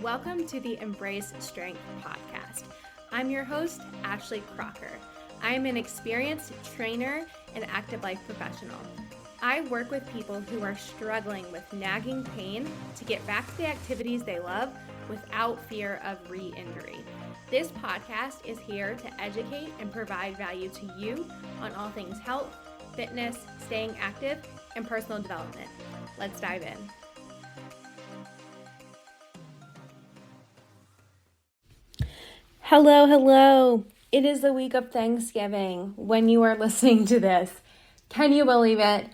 Welcome to the Embrace Strength podcast. I'm your host, Ashley Crocker. I am an experienced trainer and active life professional. I work with people who are struggling with nagging pain to get back to the activities they love without fear of re-injury. This podcast is here to educate and provide value to you on all things health, fitness, staying active, and personal development. Let's dive in. Hello. It is the week of Thanksgiving when you are listening to this. Can you believe it?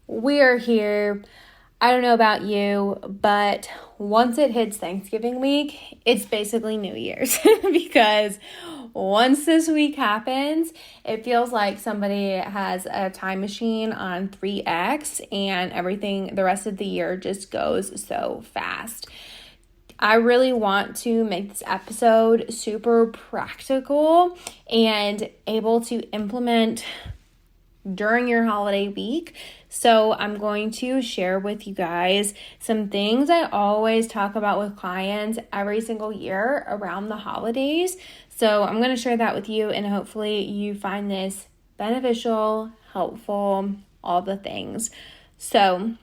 We are here. I don't know about you, but once it hits Thanksgiving week, it's basically New Year's because once this week happens, it feels like somebody has a time machine on 3X and everything, the rest of the year just goes so fast. I really want to make this episode super practical and able to implement during your holiday week. So I'm going to share with you guys some things I always talk about with clients every single year around the holidays. So I'm going to share that with you, and hopefully you find this beneficial, helpful, all the things. So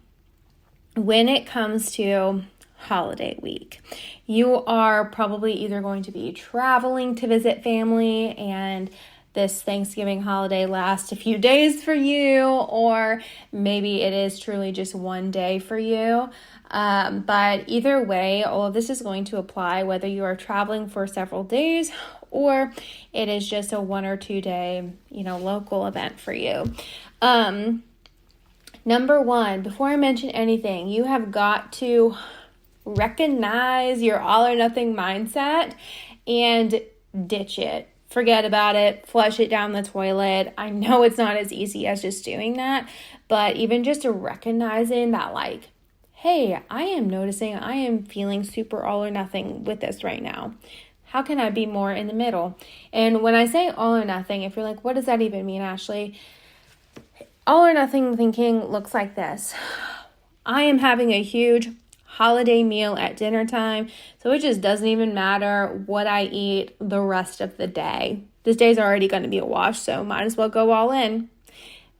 when it comes to holiday week, you are probably either going to be traveling to visit family and this Thanksgiving holiday lasts a few days for you, or maybe it is truly just one day for you. But either way, all of this is going to apply whether you are traveling for several days or it is just a 1 or 2 day, local event for you. Number one, before I mention anything, you have got to recognize your all or nothing mindset and ditch it. Forget about it, flush it down the toilet. I know it's not as easy as just doing that, but even just recognizing that, like, hey, I am noticing I am feeling super all or nothing with this right now. How can I be more in the middle? And when I say all or nothing, if you're like, what does that even mean, Ashley? All or nothing thinking looks like this. I am having a huge holiday meal at dinner time, so it just doesn't even matter what I eat the rest of the day. This day's already going to be a wash, so might as well go all in.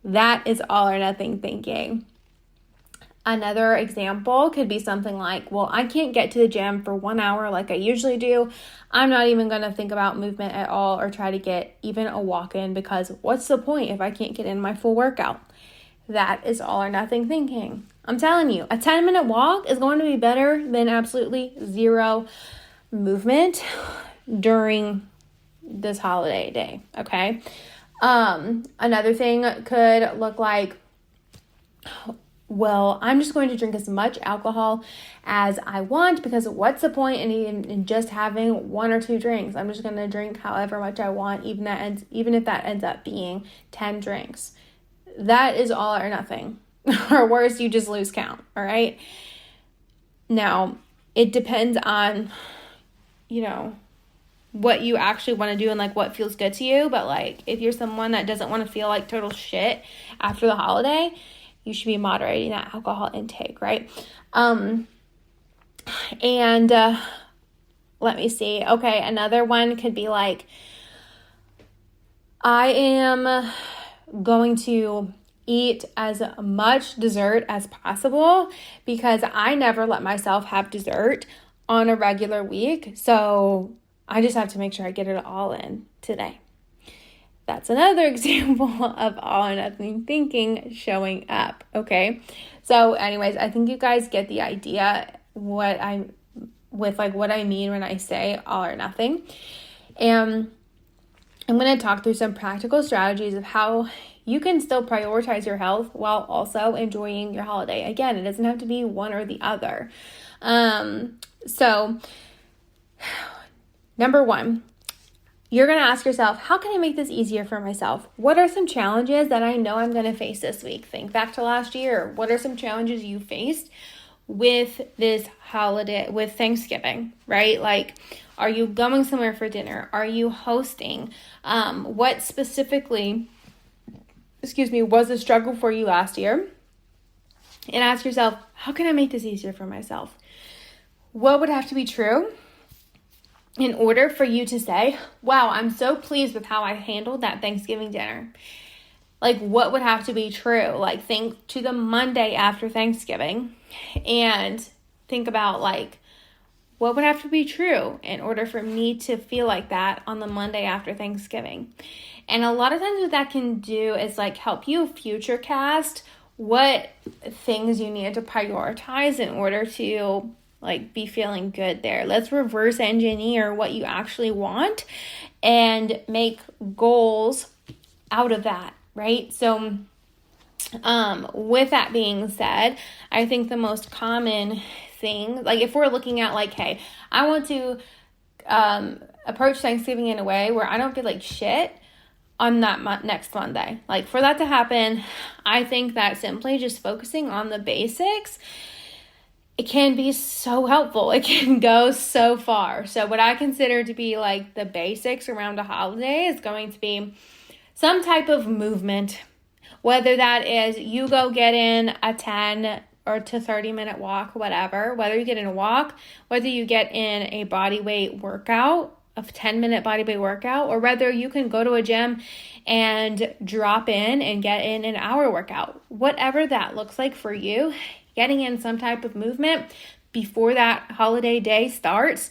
That is all or nothing thinking. Another example could be something like, well, I can't get to the gym for 1 hour like I usually do. I'm not even going to think about movement at all or try to get even a walk in, because what's the point if I can't get in my full workout? That is all or nothing thinking. I'm telling you, a 10-minute walk is going to be better than absolutely zero movement during this holiday day, okay? Another thing could look like, well, I'm just going to drink as much alcohol as I want because what's the point in just having 1 or 2 drinks? I'm just going to drink however much I want, even if that ends up being 10 drinks. That is all or nothing. Or worse, you just lose count, all right? Now, it depends on, what you actually want to do and, what feels good to you. But, if you're someone that doesn't want to feel like total shit after the holiday, you should be moderating that alcohol intake, right? And let me see. Okay, another one could be like, I am going to eat as much dessert as possible because I never let myself have dessert on a regular week. So I just have to make sure I get it all in today. That's another example of all or nothing thinking showing up. Okay. So anyways, I think you guys get the idea what I mean when I say all or nothing. And I'm going to talk through some practical strategies of how you can still prioritize your health while also enjoying your holiday. Again, it doesn't have to be one or the other. So, number one, you're going to ask yourself, how can I make this easier for myself? What are some challenges that I know I'm going to face this week? Think back to last year. What are some challenges you faced with this holiday, with Thanksgiving, right? Are you going somewhere for dinner? Are you hosting? What specifically, was a struggle for you last year? And ask yourself, how can I make this easier for myself? what would have to be true in order for you to say, wow, I'm so pleased with how I handled that Thanksgiving dinner? Like, what would have to be true? Like, think to the Monday after Thanksgiving and think about, like, what would have to be true in order for me to feel like that on the Monday after Thanksgiving? And a lot of times what that can do is, like, help you future cast what things you need to prioritize in order to, like, be feeling good there. Let's reverse engineer what you actually want and make goals out of that, right? So with that being said, I think the most common thing, like if we're looking at like, hey, I want to approach Thanksgiving in a way where I don't feel like shit on that next Monday. Like, for that to happen, I think that simply just focusing on the basics, it can be so helpful. It can go so far. So what I consider to be like the basics around a holiday is going to be some type of movement, whether that is you go get in a 10 or to 30-minute walk, whatever, whether you get in a walk, whether you get in a body weight workout, a 10-minute body weight workout, or whether you can go to a gym and drop in and get in an hour workout. Whatever that looks like for you, getting in some type of movement before that holiday day starts,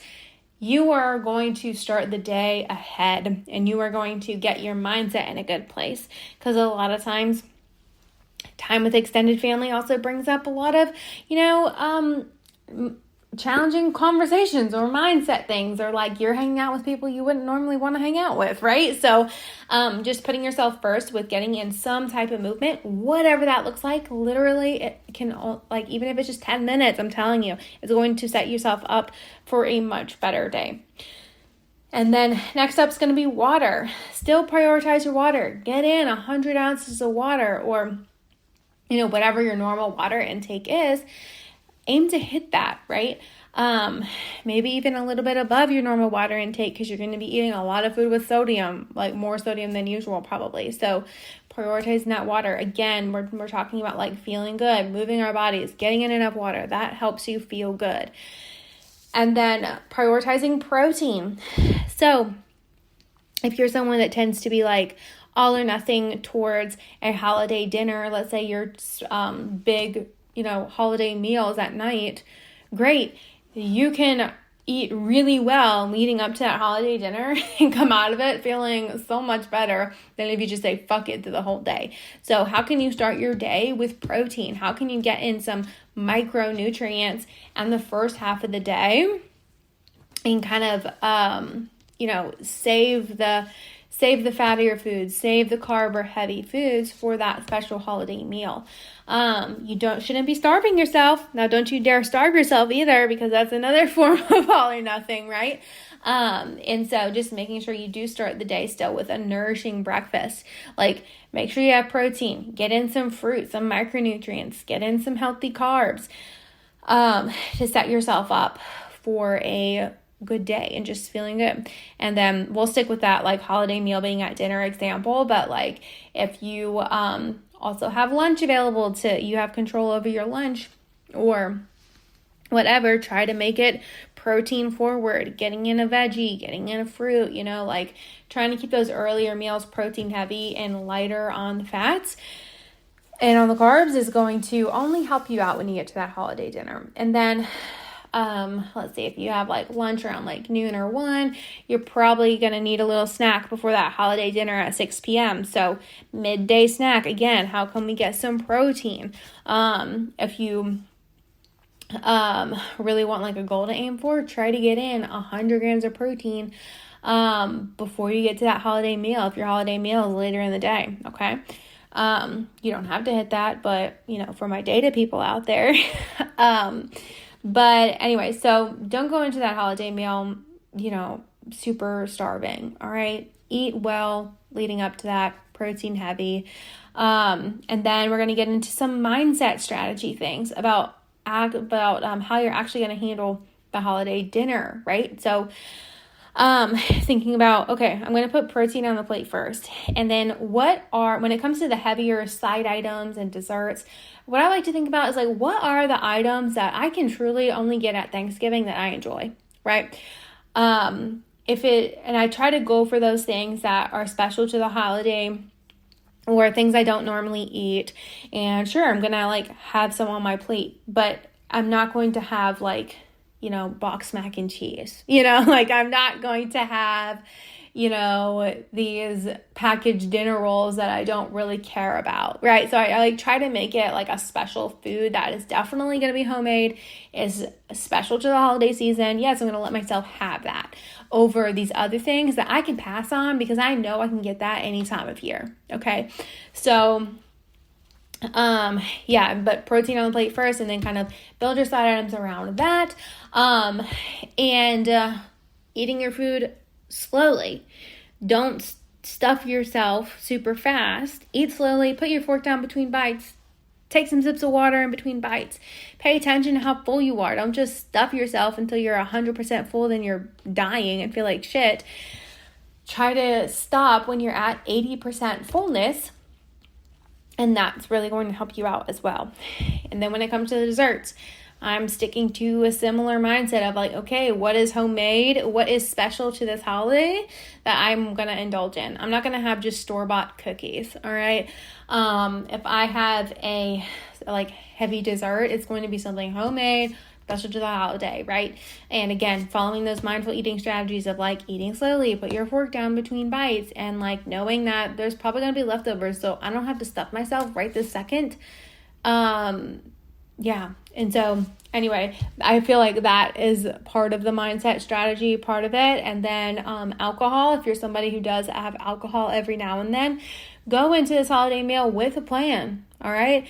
you are going to start the day ahead and you are going to get your mindset in a good place. Because a lot of times, time with extended family also brings up a lot of, challenging conversations or mindset things, or like you're hanging out with people you wouldn't normally want to hang out with, right? So just putting yourself first with getting in some type of movement, whatever that looks like, literally it can, like, even if it's just 10 minutes, I'm telling you, it's going to set yourself up for a much better day. And then next up is going to be water. Still prioritize your water. Get in 100 ounces of water, or whatever your normal water intake is. Aim to hit that, right? Maybe even a little bit above your normal water intake, because you're going to be eating a lot of food with sodium, like more sodium than usual probably. So prioritizing that water. Again, we're talking about like feeling good, moving our bodies, getting in enough water. That helps you feel good. And then prioritizing protein. So if you're someone that tends to be like all or nothing towards a holiday dinner, let's say your big holiday meals at night, great. You can eat really well leading up to that holiday dinner and come out of it feeling so much better than if you just say fuck it through the whole day. So how can you start your day with protein? How can you get in some micronutrients in the first half of the day and kind of, save the fattier foods, save the carb or heavy foods for that special holiday meal. You shouldn't be starving yourself. Now, don't you dare starve yourself either, because that's another form of all or nothing, right? And so just making sure you do start the day still with a nourishing breakfast. Like, make sure you have protein, get in some fruit, some micronutrients, get in some healthy carbs, to set yourself up for a good day and just feeling good. And then we'll stick with that like holiday meal being at dinner example, but like if you also have lunch available you have control over your lunch or whatever, try to make it protein forward, getting in a veggie, getting in a fruit, like trying to keep those earlier meals protein heavy and lighter on the fats and on the carbs is going to only help you out when you get to that holiday dinner. And then let's see, if you have like lunch around like noon or 1, you're probably going to need a little snack before that holiday dinner at 6 p.m. So midday snack, again, how can we get some protein? If you really want like a goal to aim for, try to get in 100 grams of protein before you get to that holiday meal, if your holiday meal is later in the day, okay? You don't have to hit that, but for my data people out there, but anyway, so don't go into that holiday meal, super starving. All right. Eat well leading up to that, protein heavy. And then we're going to get into some mindset strategy things about how you're actually going to handle the holiday dinner, right? So Thinking about, okay, I'm going to put protein on the plate first. And then when it comes to the heavier side items and desserts, what I like to think about is like, what are the items that I can truly only get at Thanksgiving that I enjoy, right? And I try to go for those things that are special to the holiday or things I don't normally eat. And sure, I'm going to like have some on my plate, but I'm not going to have like, box mac and cheese, like I'm not going to have, these packaged dinner rolls that I don't really care about, right? So I like try to make it like a special food that is definitely going to be homemade, is special to the holiday season. Yes, I'm going to let myself have that over these other things that I can pass on because I know I can get that any time of year, okay? So but protein on the plate first and then kind of build your side items around that. Eating your food slowly. Don't stuff yourself super fast. Eat slowly, put your fork down between bites. Take some sips of water in between bites. Pay attention to how full you are. Don't just stuff yourself until you're 100% full, then you're dying and feel like shit. Try to stop when you're at 80% fullness. And that's really going to help you out as well. And then when it comes to the desserts, I'm sticking to a similar mindset of like, okay, what is homemade? What is special to this holiday that I'm going to indulge in? I'm not going to have just store-bought cookies, all right? If I have a like heavy dessert, it's going to be something homemade, special to the holiday, right? And again, following those mindful eating strategies of like eating slowly, put your fork down between bites, and like knowing that there's probably going to be leftovers, so I don't have to stuff myself right this second. And so anyway, I feel like that is part of the mindset strategy, part of it. And then alcohol, if you're somebody who does have alcohol every now and then, go into this holiday meal with a plan, all right?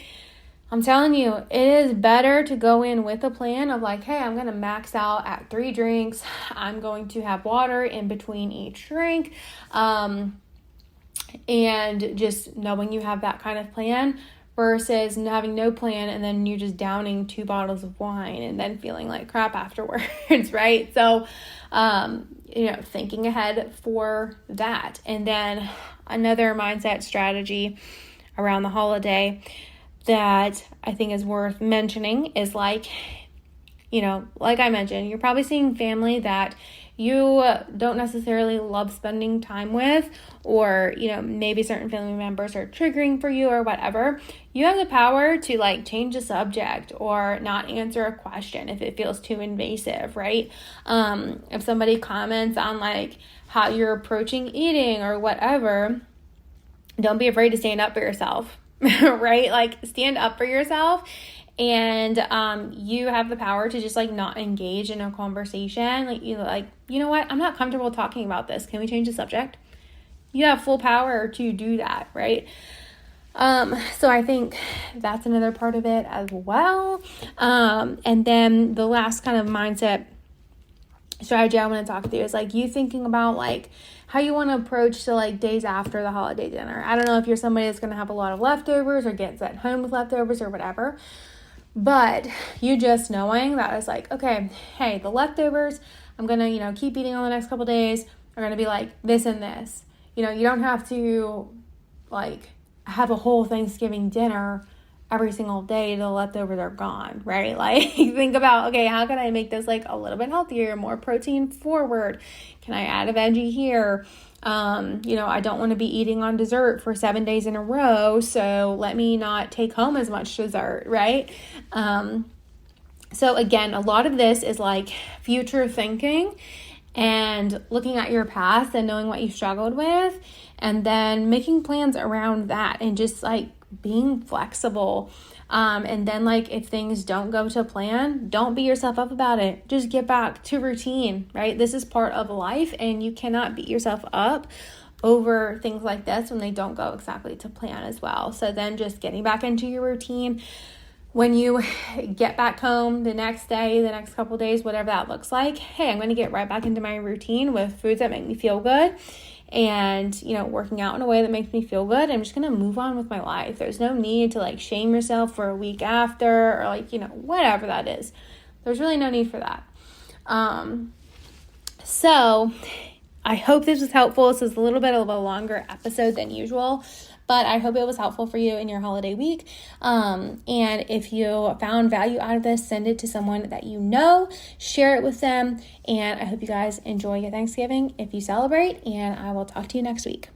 I'm telling you, it is better to go in with a plan of like, hey, I'm going to max out at 3 drinks. I'm going to have water in between each drink. And just knowing you have that kind of plan versus having no plan and then you're just downing 2 bottles of wine and then feeling like crap afterwards, right? So, thinking ahead for that. And then another mindset strategy around the holiday that I think is worth mentioning is like I mentioned, you're probably seeing family that you don't necessarily love spending time with, or, maybe certain family members are triggering for you or whatever. You have the power to like change the subject or not answer a question if it feels too invasive, right? If somebody comments on like how you're approaching eating or whatever, don't be afraid to stand up for yourself. Right? Like stand up for yourself, and you have the power to just like not engage in a conversation. Like, you know what? I'm not comfortable talking about this. Can we change the subject? You have full power to do that, right? So I think that's another part of it as well. And then the last kind of mindset strategy I want to talk to you is like you thinking about like how you want to approach to like days after the holiday dinner. I don't know if you're somebody that's going to have a lot of leftovers or gets at home with leftovers or whatever, but you just knowing that it's like, okay, hey, the leftovers, I'm going to, keep eating on the next couple days are going to be like this and this. You don't have to like have a whole Thanksgiving dinner every single day the leftovers are gone, right? Like think about, okay, how can I make this like a little bit healthier, more protein forward? Can I add a veggie here? I don't want to be eating on dessert for 7 days in a row, so let me not take home as much dessert, right? So again, a lot of this is like future thinking and looking at your past and knowing what you struggled with, and then making plans around that and just like being flexible. And then like if things don't go to plan, don't beat yourself up about it. Just get back to routine, right? This is part of life, and you cannot beat yourself up over things like this when they don't go exactly to plan as well. So then just getting back into your routine. When you get back home the next day, the next couple days, whatever that looks like, hey, I'm going to get right back into my routine with foods that make me feel good and, working out in a way that makes me feel good. I'm just going to move on with my life. There's no need to like shame yourself for a week after or like, whatever that is. There's really no need for that. So I hope this was helpful. This is a little bit of a longer episode than usual, but I hope it was helpful for you in your holiday week. And if you found value out of this, send it to someone that you know, share it with them. And I hope you guys enjoy your Thanksgiving if you celebrate, and I will talk to you next week.